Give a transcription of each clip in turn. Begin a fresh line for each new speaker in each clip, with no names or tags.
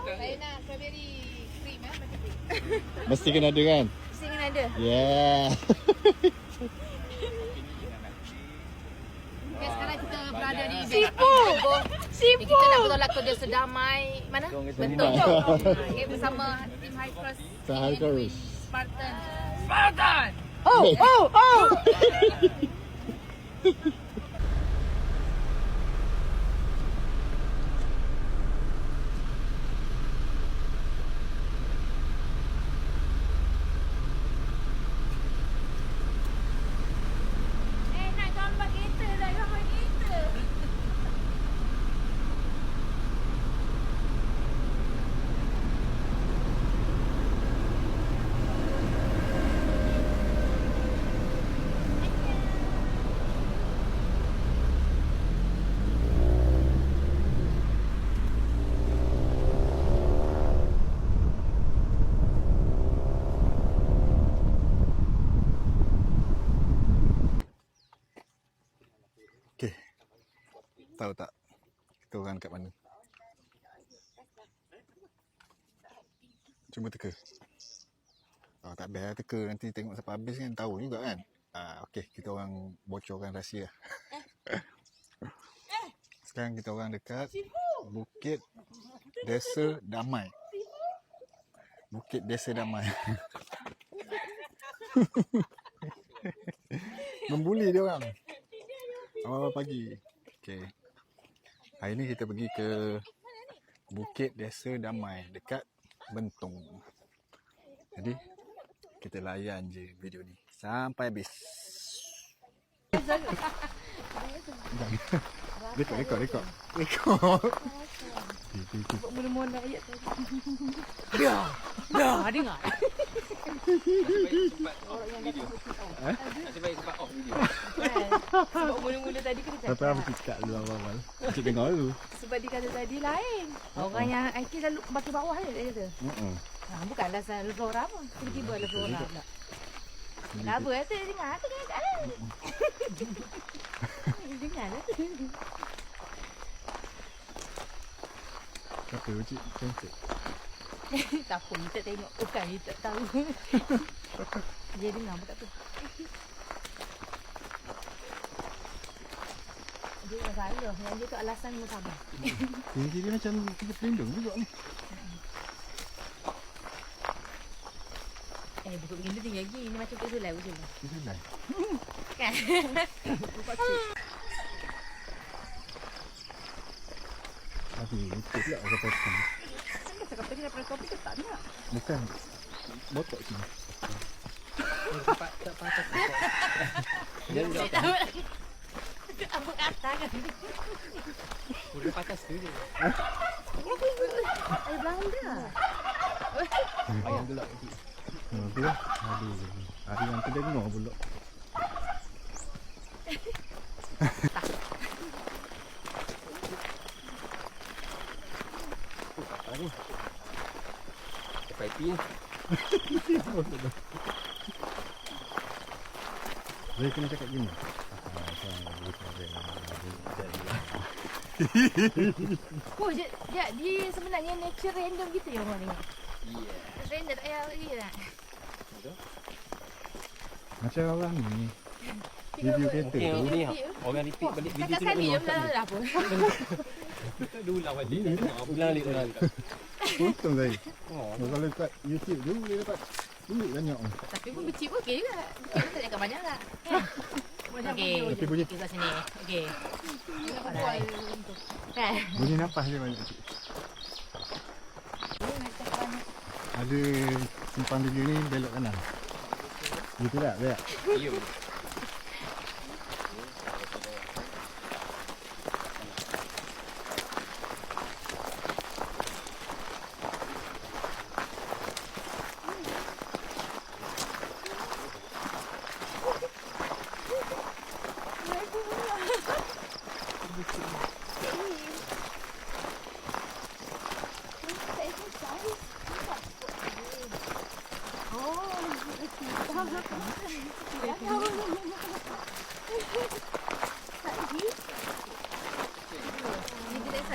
Saya nak strawberry cream macam cream.
Mesti kena ada kan?
Mesti kena ada.
Yeah.
Okay, sekarang kita berada di
Sipu.
Kita nak bertolak ke Desa Damai. Mana? Betul. Okay, bersama tim High Cross.
High Cross.
Spartan.
Oh.
Nak gambar kereta dah, gambar kereta.
Okay. Tahu tak kita orang kat mana? Cuma teka. Oh, tak best teka, nanti tengok sampai habis kan tahu juga kan. Okey, kita orang bocorkan rahsia. Sekarang kita orang dekat Bukit Desa Damai. Bukit Desa Damai. Membuli dia orang. Awal pagi. Okey. Hari ni kita pergi ke Bukit Desa Damai dekat Bentong. Jadi kita layan je video ni sampai habis. Rekod.
Mula-mula nak ayat tadi.
Dah, dengar.
Sebab mula-mula tadi kena cakap.
Tapi apa cakap dulu awal-awal? Cik dengar dulu.
Sebab dia kata tadi lain. Orang yang IT lalu baki bawah je dia kata. Bukanlah selalu flora pun. Tiba-tiba lah flora pula. Tak apa, tu dengar tu kan. Dengar lah tu.
Apa cik? Cantik.
Tak apa, kita tengok. Bukan kita tahu. Dia dengar pun tak apa. Dia tak salah. Yang dia tu alasan musabah.
Dia macam kita pelindung juga ni.
Buku begini tinggal lagi. Ini macam tu sulai betul.
Sulai.
Kan?
Aduh, betul pula kata tu.
Cakap tadi daripada kopi ke tak nak?
Bukan. Botok sini.
Tak patah.
Saya tahu lagi. Apa kata kan?
Udah patah sekali.
Air Belanda.
Ayam gelap.
Tu lah. Aduh. Hari yang terdengar pula.
FIP ni.
Dia kena cakap gini.
Oh, dia sebenarnya nature random gitu ya orang tengok. Random tak payah lagi tak?
Macam orang ni. Video kereta
Okey,
tu.
ni orang repeat balik video
Cakap
tu nak
sekali je
dengar.
lah pun.
Dia ulang balik. Ulang balik.
Untung saya. Kalau kat YouTube tu boleh dapat duit banyak.
Tapi pun becik pun okey juga. Becik pun tak cakap banyak tak? Okey.
Okey, bunyi.
Kita sini. Okey. Kan?
Bunyi nafas dia banyak. Ada simpang dulu ni belok kanan. Gitu tak? Belak.
Ya.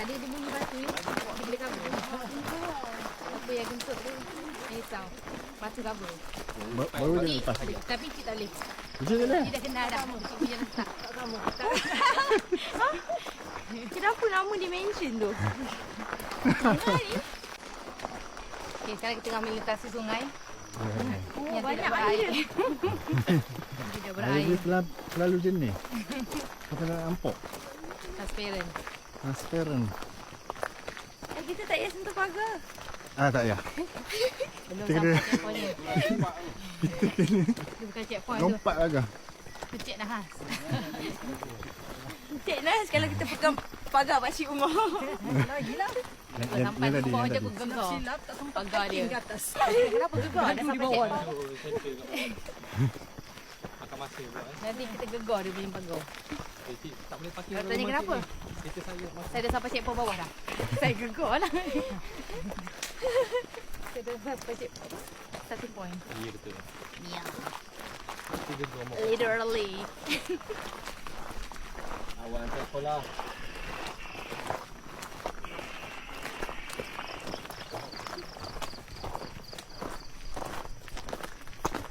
Dia bunyi batu. Dia boleh cover. tutup dia. Risau. Lepas tu cover.
Baru dia lepas.
Tapi cik tak boleh.
Macam mana?
Dia dah kenal dah. Cik punya letak. Tak sama. Kenapa nama dia mention tu? Okay, sekarang kita ambil melintasi sungai.
Oh,
banyak air. Dia berair.
Dia terlalu jenis. Kau pernah nampak?
Transparent.
Transparent.
Kita tak payah sentuh pagar.
Tak payah.
Belum
Kita
sampai
kena-
checkpointnya. Dia bukan checkpoint tu.
Lompat agak.
Tu cek nahas. Cek nahas kalau kita pegang pagar pakcik rumah. Lagilah. Sampai
Yang
ke bawah
tadi.
je aku gegar.
Silap tak sempat
Pagar dia.
ke atas.
Kenapa gegar? Dah sampai checkpoint.
Makan masa pula
Nanti kita gegar dia punya pagar.
Cik tak boleh parking
Kau tanya kenapa?
Kereta saya masuk.
Saya dah sampai checkpoint bawah dah. Saya gegar lah. Saya dah sampai checkpoint. Starting point.
Ya betul.
Yeah.
Kita gegar mau.
Literally.
Awak hantar sekolah.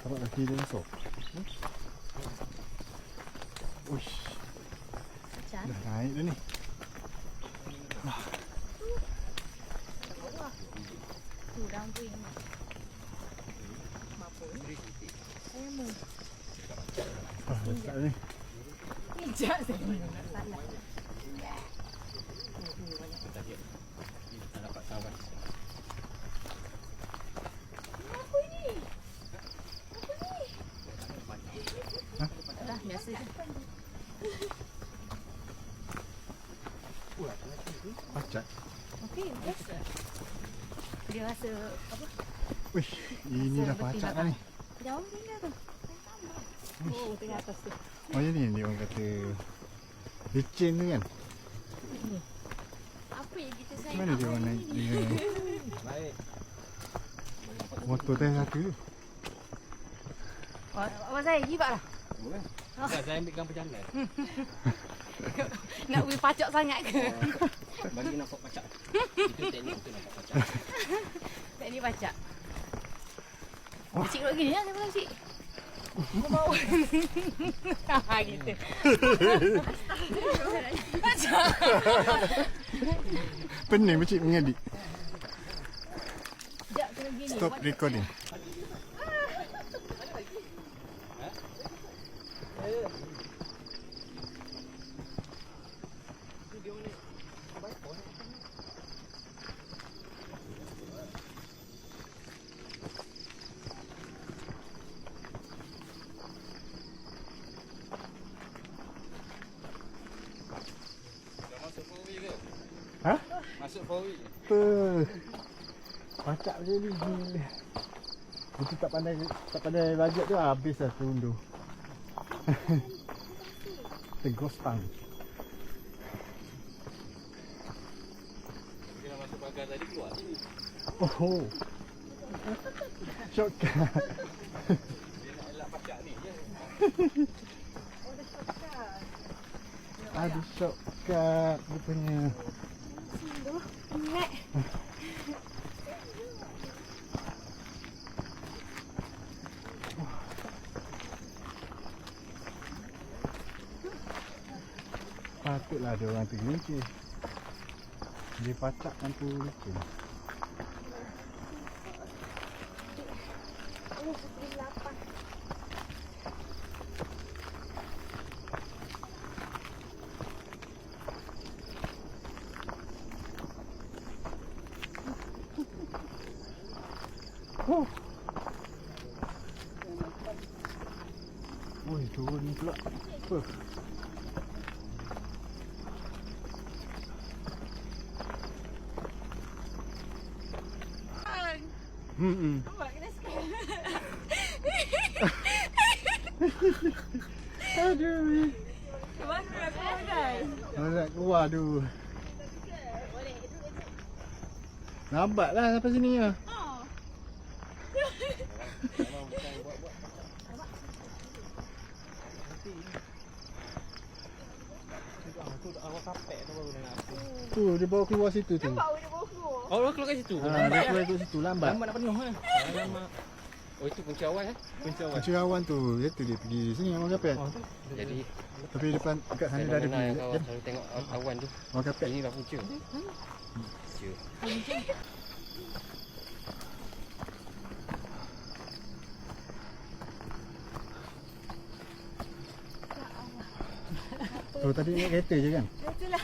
Tapak kaki dia masuk. Uish,
Macam
dah naik dah ni.
tu downwind. Saya mau.
Dekat ni.
Pijak saya. Salah.
Tak dapat kawan.
Dah biasa je.
Pacat.
Okey, biasa. Dia rasa apa?
Uish, ini dah pacak dah ni.
Jauh tinggal tu. Oh, tengah atas tu.
Oh, yang ni dia orang kata licin tu kan?
Apa yang kita sayang?
Mana dia orang naik dia
Baik.
motor tayar satu tu?
Abang saya give up lah.
Boleh. Saya ambil gambar jalan.
Nak pergi pacak sangat ke?
Bagi nampak pacak. Itu teknik untuk nampak pacak.
Tak ni pacak. Cik duduk gini lah, saya bilang cik. Aku mau. Gitu. Pacak.
Pening macam mengedit.
Sekejap kena gini.
Stop recording.
Masuk 4 ke?
Ha?
Masuk 4
Apa? Pacak macam ni gila. Itu tak pandai bajet tu habis lah terundur. Tegos tang.
Bila masuk pagar tadi keluar sini.
Oh. Shortcut.
Dia nak elak pacak ni je.
Ada shortcut rupanya. Patutlah ada orang tergelincir. Dia pacak lampu licin. Oi, turun pula. Apa?
Nampak kena sikit.
Aduh.
Mana nak keluar guys?
Nak keluar tu. Lambatlah sampai sini ya.
Awak kapek tu baru dengan aku.
Tu dia bawa keluar situ tu.
Nampak dia bawa keluar.
Oh, keluar kat situ.
Dia keluar kat situ lambat.
Lambat nak penuh kan? Alamak. Oh, itu kunci awal Kunci awal.
Kunci awan tu, dia tu dia pergi sini orang kapet.
Jadi
Tapi depan dekat sana dah ada
fenomena yang
pergi.
kau selalu tengok awan tu.
Orang kapet.
Inilah punca. Punca.
Oh tadi naik kereta je kan?
Itulah.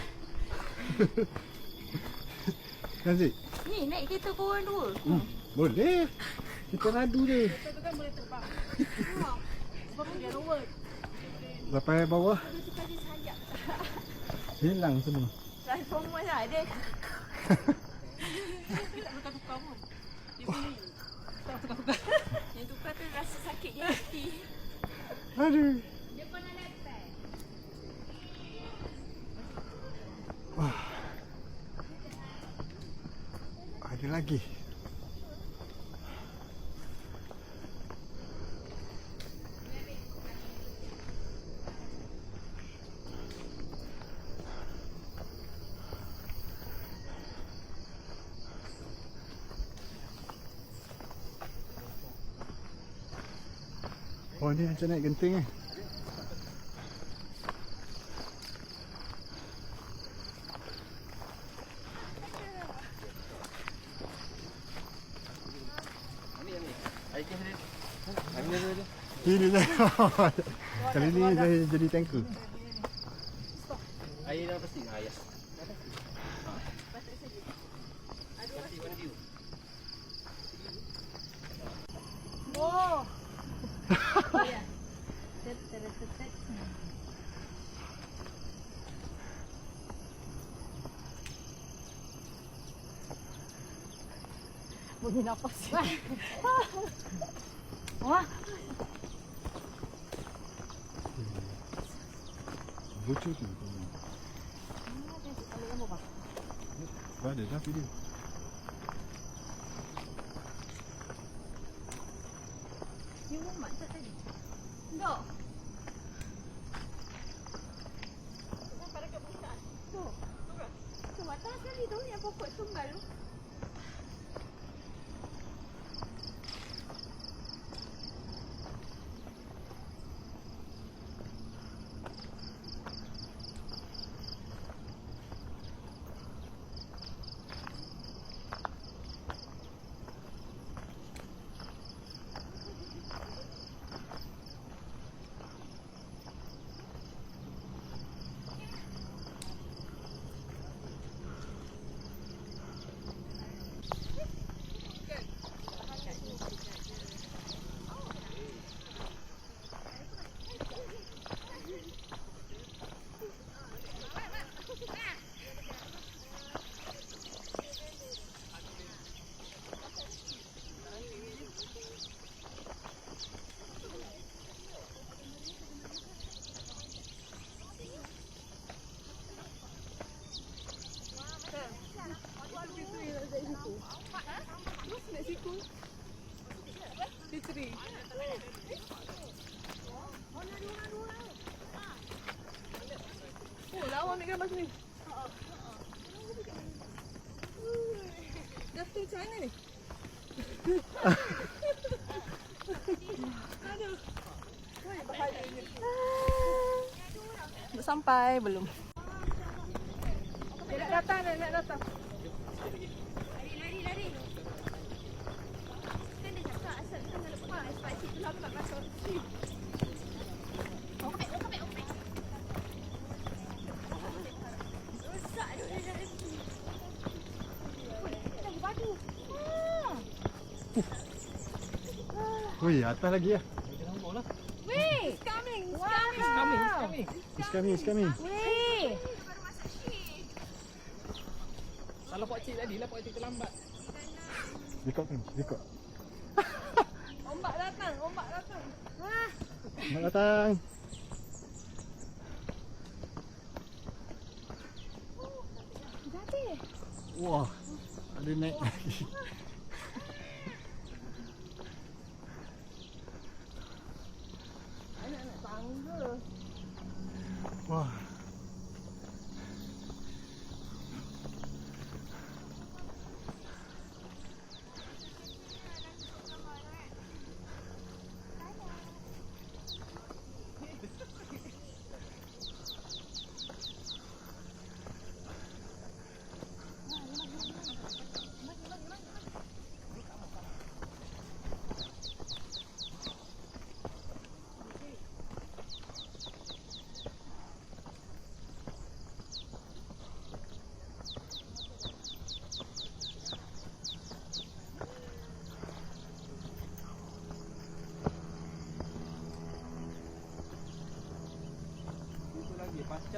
Kan Zik?
Ni naik kereta korang dua.
Boleh. Kita radu je.
Itu kan boleh terbang. Sebab dia rower.
Sampai bawah
Itu tadi sayap.
hilang semua.
Transformer lah dia. Tak tukar-tukar pun. Dia beli. Tak tukar-tukar. Yang tukar tu rasa sakit je hati.
Aduh.
Dia pernah lepek.
Wah. Ada lagi. Oh ni macam naik genting eh. Ini saya. Kali ni saya jadi tanker.
Air dah pasti. Ya.
Oh. Bunyi nafas. Wah.
Bocor tu. Ada dah video.
Dia mak tak tadi. Tak. Sampai dekat pusat. Tu. Tu atas sekali tu yang pokok tumbal tu. Oh, lawa ambil gambar sini. Dah tu macam mana ni? Aduh. Woi, bahayanya. Sampai belum? Dia nak datang, dia nak datang. Lari. Kan dia cakap asal kita nak lepas. Pakcik tu lambat masuk. Okey. Rosak duk dia nak lagi. Dah badu.
Oi, atas lagi ya.
Weh, it's coming.
It's coming.
Weh.
Salah pakcik tadi lah, pakcik terlambat.
Rekod.
Ombak datang. Wah.
Selamat datang.
Jadi.
Wah, ada naik lagi.
Anak tangga.
Wah.
Oh,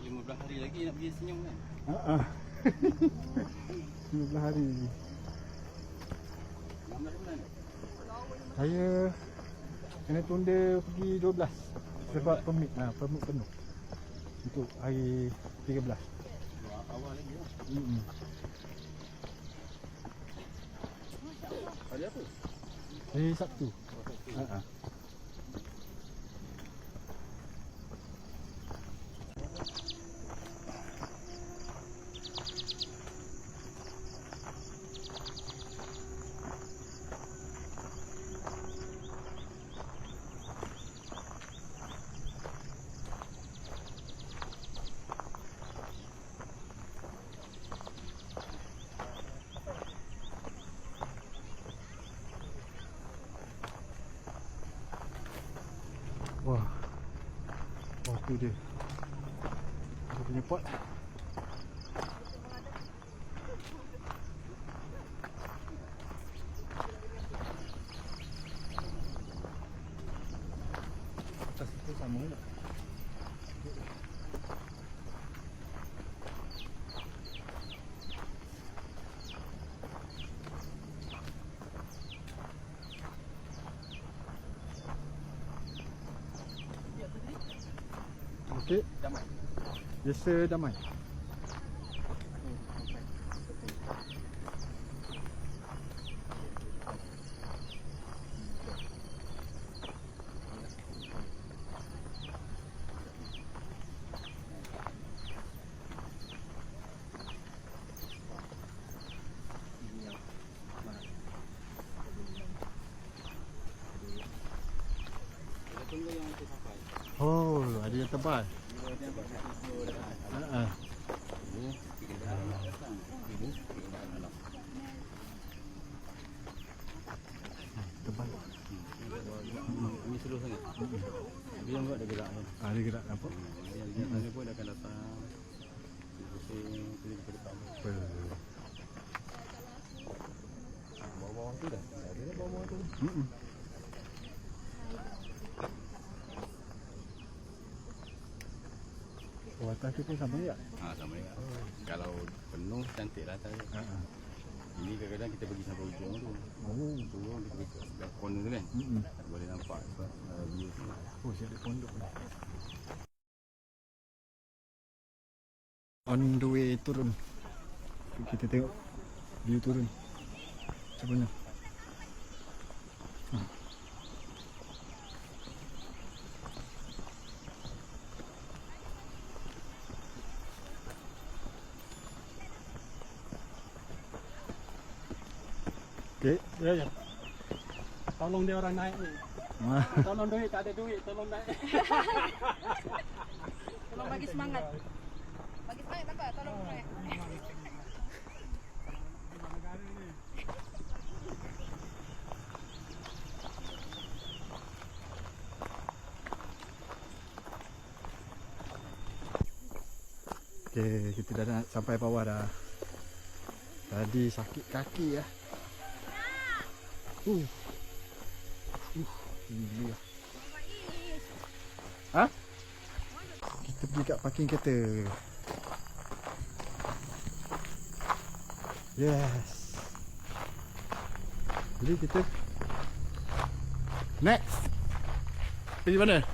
15 hari lagi nak pergi senyum kan?
15 hari lagi.
16 bulan.
Saya kena tunda pergi 12 sebab permit penuh untuk hari 13.
Awal lagi lah. Hari apa?
Hari Sabtu. Wah. Wah tu dia. Dia punya pot. Atas itu sama tak? Okey.
Damai.
Biasa damai.
Tunggu yang nanti sampai.
Oh, ada yang tebal.
Dia nampak satu dah.
Ha.
Ini kita dah datang. Ini kita dah dalam.
Tebal.
Ini slow sangat. Dia nampak ada gerak kan.
Ada gerak nampak.
Dia pun akan datang. Pusing keliling ke depan. Bawah-bawah tu dah. Ada dah bawah tu.
Oh, atas tu pun sama ya?
Sama juga. Kalau penuh cantik lah atas. Ini kadang-kadang kita pergi sampai ujung tu. Turun kita pergi sebelah corner tu kan. Boleh nampak view tu.
Oh, siap ada pondok ni. On the way turun. Kita tengok view turun. Macam mana? Okey.
Ya. Tolong dia orang naik ni. Tolong duit, tak ada duit, tolong naik.
Tolong bagi semangat. Bagi semangat apa? Tolong naik.
Okey, kita dah nak sampai bawah dah. Tadi sakit kaki ya. Gila. Ha? Kita pergi kat parking kereta. Yes. Jadi kita next. Pergi mana?